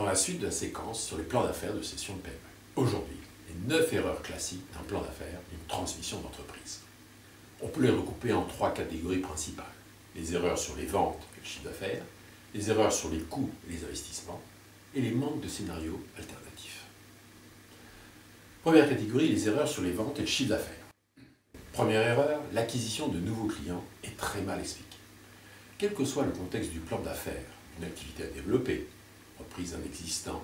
la suite de la séquence sur les plans d'affaires de cession de PME. Aujourd'hui, les 9 erreurs classiques d'un plan d'affaires d'une transmission d'entreprise. On peut les regrouper en 3 catégories principales. Les erreurs sur les ventes et le chiffre d'affaires, les erreurs sur les coûts et les investissements, et les manques de scénarios alternatifs. Première catégorie, les erreurs sur les ventes et le chiffre d'affaires. Première erreur, l'acquisition de nouveaux clients est très mal expliquée. Quel que soit le contexte du plan d'affaires, une activité à développer, reprise d'un existant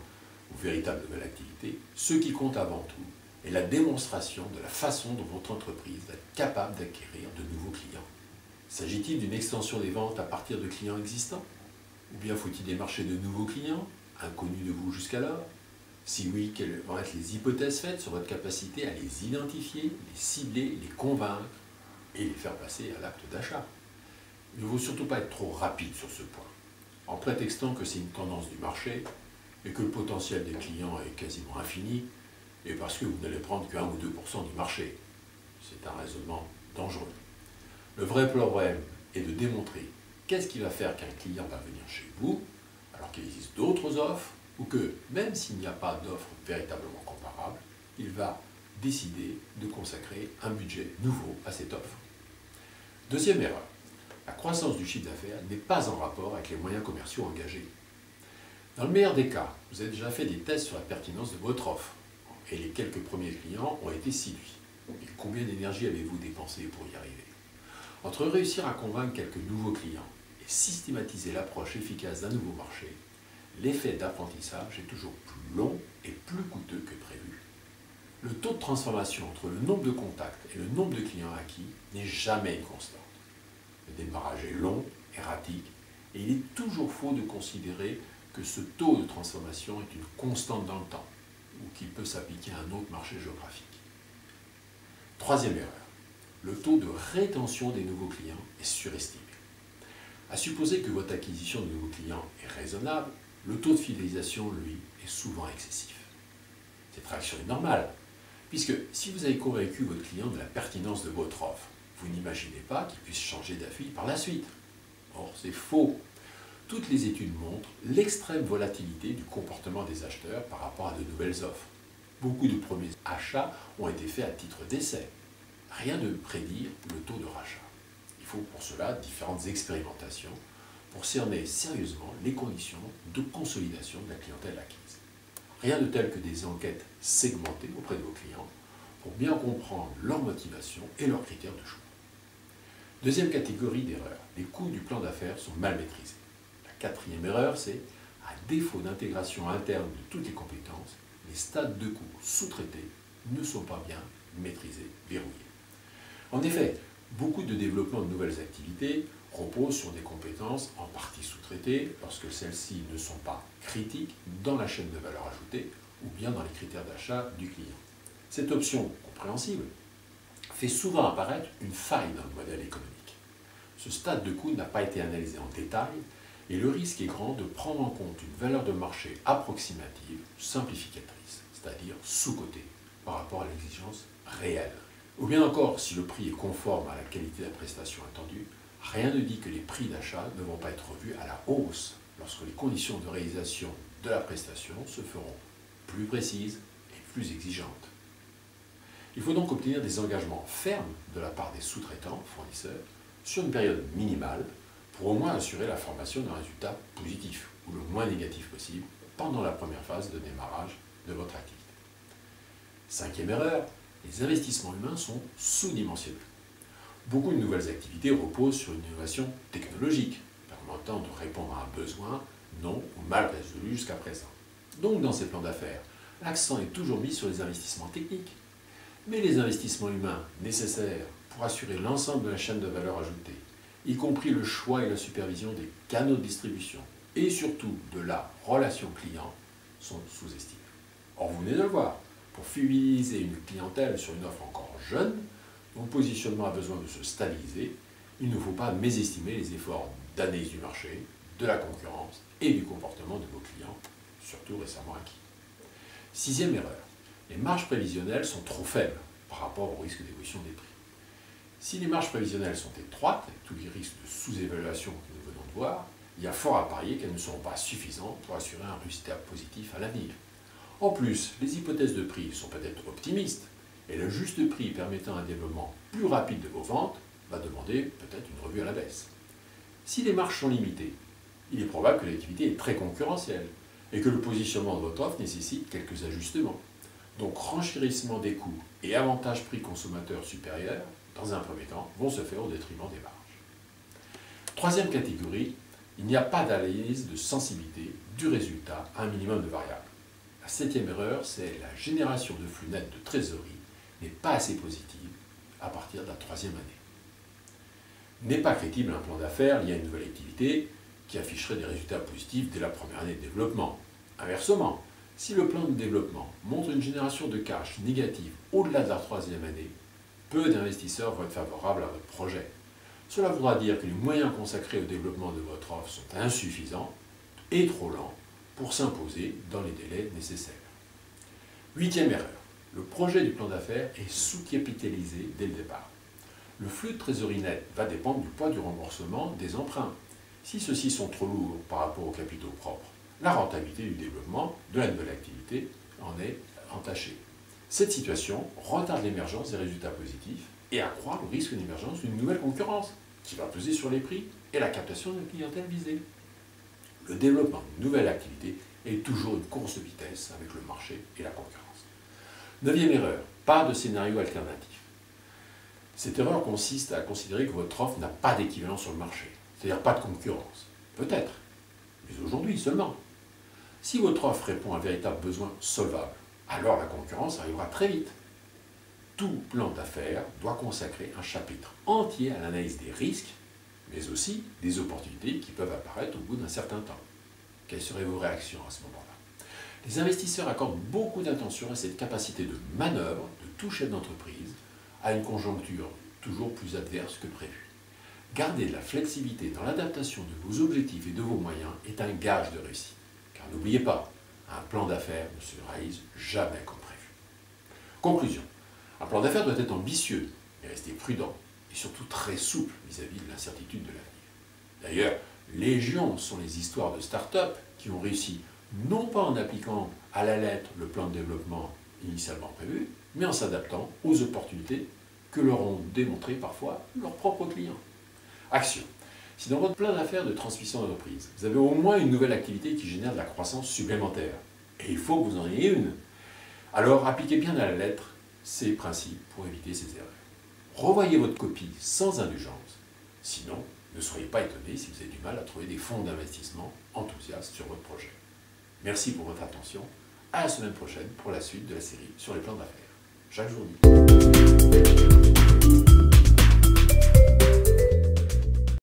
ou véritable nouvelle activité, ce qui compte avant tout est la démonstration de la façon dont votre entreprise va être capable d'acquérir de nouveaux clients. S'agit-il d'une extension des ventes à partir de clients existants? Ou bien faut-il démarcher de nouveaux clients, inconnus de vous jusqu'alors? Si oui, quelles vont être les hypothèses faites sur votre capacité à les identifier, les cibler, les convaincre et les faire passer à l'acte d'achat? Il ne faut surtout pas être trop rapide sur ce point, en prétextant que c'est une tendance du marché et que le potentiel des clients est quasiment infini, et parce que vous n'allez prendre que 1 ou 2% du marché. C'est un raisonnement dangereux. Le vrai problème est de démontrer qu'est-ce qui va faire qu'un client va venir chez vous, alors qu'il existe d'autres offres, ou que, même s'il n'y a pas d'offre véritablement comparable, il va décider de consacrer un budget nouveau à cette offre. Deuxième erreur, la croissance du chiffre d'affaires n'est pas en rapport avec les moyens commerciaux engagés. Dans le meilleur des cas, vous avez déjà fait des tests sur la pertinence de votre offre, et les quelques premiers clients ont été séduits. Et combien d'énergie avez-vous dépensé pour y arriver? Entre réussir à convaincre quelques nouveaux clients et systématiser l'approche efficace d'un nouveau marché, l'effet d'apprentissage est toujours plus long et plus coûteux que prévu. Le taux de transformation entre le nombre de contacts et le nombre de clients acquis n'est jamais une constante. Le démarrage est long, erratique, et il est toujours faux de considérer que ce taux de transformation est une constante dans le temps, ou qu'il peut s'appliquer à un autre marché géographique. Troisième erreur, le taux de rétention des nouveaux clients est surestimé. À supposer que votre acquisition de nouveaux clients est raisonnable, le taux de fidélisation, lui, est souvent excessif. Cette réaction est normale, puisque si vous avez convaincu votre client de la pertinence de votre offre, vous n'imaginez pas qu'il puisse changer d'avis par la suite. Or, c'est faux. Toutes les études montrent l'extrême volatilité du comportement des acheteurs par rapport à de nouvelles offres. Beaucoup de premiers achats ont été faits à titre d'essai. Rien ne prédire le taux de rachat. Il faut pour cela différentes expérimentations pour cerner sérieusement les conditions de consolidation de la clientèle acquise. Rien de tel que des enquêtes segmentées auprès de vos clients pour bien comprendre leur motivation et leurs critères de choix. Deuxième catégorie d'erreurs, les coûts du plan d'affaires sont mal maîtrisés. La quatrième erreur, c'est, à défaut d'intégration interne de toutes les compétences, les stades de coûts sous-traités ne sont pas bien maîtrisés, verrouillés. En effet, beaucoup de développement de nouvelles activités reposent sur des compétences en partie sous-traitées lorsque celles-ci ne sont pas critiques dans la chaîne de valeur ajoutée ou bien dans les critères d'achat du client. Cette option compréhensible fait souvent apparaître une faille dans le modèle économique. Ce stade de coût n'a pas été analysé en détail et le risque est grand de prendre en compte une valeur de marché approximative, simplificatrice, c'est-à-dire sous-cotée par rapport à l'exigence réelle. Ou bien encore, si le prix est conforme à la qualité de la prestation attendue, rien ne dit que les prix d'achat ne vont pas être revus à la hausse lorsque les conditions de réalisation de la prestation se feront plus précises et plus exigeantes. Il faut donc obtenir des engagements fermes de la part des sous-traitants, fournisseurs, sur une période minimale pour au moins assurer la formation d'un résultat positif ou le moins négatif possible pendant la première phase de démarrage de votre activité. Cinquième erreur, les investissements humains sont sous-dimensionnés. Beaucoup de nouvelles activités reposent sur une innovation technologique, permettant de répondre à un besoin non ou mal résolu jusqu'à présent. Donc, dans ces plans d'affaires, l'accent est toujours mis sur les investissements techniques. Mais les investissements humains nécessaires pour assurer l'ensemble de la chaîne de valeur ajoutée, y compris le choix et la supervision des canaux de distribution, et surtout de la relation client, sont sous-estimés. Or, vous venez de le voir, pour fidéliser une clientèle sur une offre encore jeune, dont le positionnement a besoin de se stabiliser, il ne faut pas mésestimer les efforts d'analyse du marché, de la concurrence et du comportement de vos clients, surtout récemment acquis. Sixième erreur, les marges prévisionnelles sont trop faibles par rapport au risque d'évolution des prix. Si les marges prévisionnelles sont étroites, avec tous les risques de sous-évaluation que nous venons de voir, il y a fort à parier qu'elles ne seront pas suffisantes pour assurer un résultat positif à l'avenir. En plus, les hypothèses de prix sont peut-être optimistes, et le juste prix permettant un développement plus rapide de vos ventes va demander peut-être une revue à la baisse. Si les marges sont limitées, il est probable que l'activité est très concurrentielle et que le positionnement de votre offre nécessite quelques ajustements. Donc renchérissement des coûts et avantage prix consommateur supérieur, dans un premier temps, vont se faire au détriment des marges. Troisième catégorie, il n'y a pas d'analyse de sensibilité du résultat à un minimum de variables. La septième erreur, c'est la génération de flux net de trésorerie n'est pas assez positive à partir de la troisième année. N'est pas crédible un plan d'affaires lié à une nouvelle activité qui afficherait des résultats positifs dès la première année de développement. Inversement, si le plan de développement montre une génération de cash négative au-delà de la troisième année, peu d'investisseurs vont être favorables à votre projet. Cela voudra dire que les moyens consacrés au développement de votre offre sont insuffisants et trop lents pour s'imposer dans les délais nécessaires. Huitième erreur, le projet du plan d'affaires est sous-capitalisé dès le départ. Le flux de trésorerie net va dépendre du poids du remboursement des emprunts. Si ceux-ci sont trop lourds par rapport aux capitaux propres, la rentabilité du développement de la nouvelle activité en est entachée. Cette situation retarde l'émergence des résultats positifs et accroît le risque d'émergence d'une nouvelle concurrence qui va peser sur les prix et la captation de la clientèle visée. Le développement d'une nouvelle activité est toujours une course de vitesse avec le marché et la concurrence. Neuvième erreur, pas de scénario alternatif. Cette erreur consiste à considérer que votre offre n'a pas d'équivalent sur le marché, c'est-à-dire pas de concurrence. Peut-être, mais aujourd'hui seulement. Si votre offre répond à un véritable besoin solvable, alors la concurrence arrivera très vite. Tout plan d'affaires doit consacrer un chapitre entier à l'analyse des risques, mais aussi des opportunités qui peuvent apparaître au bout d'un certain temps. Quelles seraient vos réactions à ce moment-là? Les investisseurs accordent beaucoup d'attention à cette capacité de manœuvre de tout chef d'entreprise à une conjoncture toujours plus adverse que prévu. Garder de la flexibilité dans l'adaptation de vos objectifs et de vos moyens est un gage de réussite. Car n'oubliez pas, un plan d'affaires ne se réalise jamais comme prévu. Conclusion. Un plan d'affaires doit être ambitieux, mais rester prudent et surtout très souple vis-à-vis de l'incertitude de l'avenir. D'ailleurs, légion sont les histoires de start-up qui ont réussi non pas en appliquant à la lettre le plan de développement initialement prévu, mais en s'adaptant aux opportunités que leur ont démontré parfois leurs propres clients. Action. Si dans votre plan d'affaires de transmission d'entreprise, vous avez au moins une nouvelle activité qui génère de la croissance supplémentaire, et il faut que vous en ayez une, alors appliquez bien à la lettre ces principes pour éviter ces erreurs. Revoyez votre copie sans indulgence, sinon ne soyez pas étonné si vous avez du mal à trouver des fonds d'investissement enthousiastes sur votre projet. Merci pour votre attention, à la semaine prochaine pour la suite de la série sur les plans d'affaires. Jacques Jourdi.